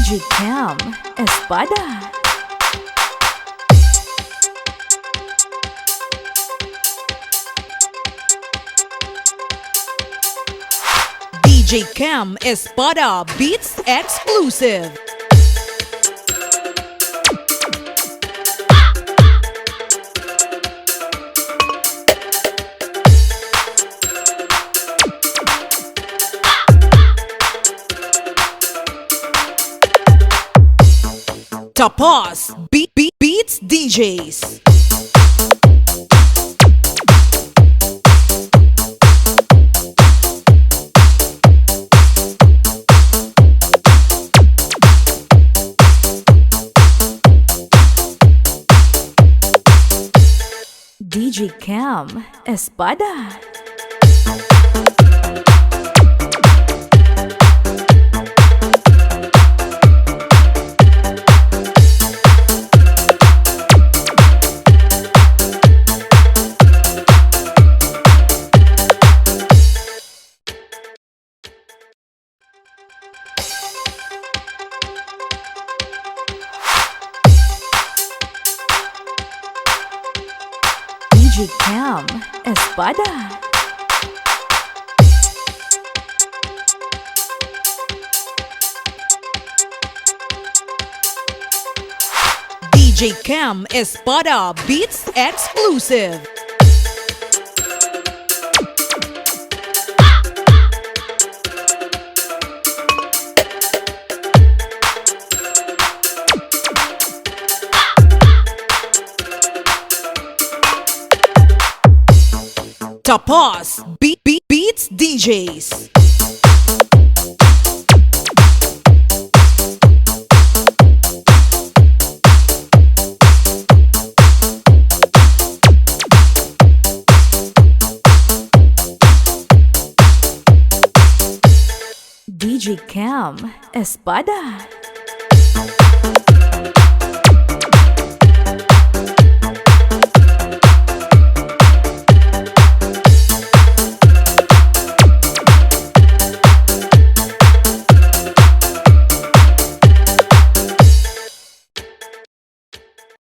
DJ Khem Espada. DJ Khem Espada Beats Exclusive. Tapas Beats DJs. DJ Khem Espada. DJ Khem Espada. DJ Khem Espada Beats Exclusive. Tapas Beats DJs. DJ Khem Espada.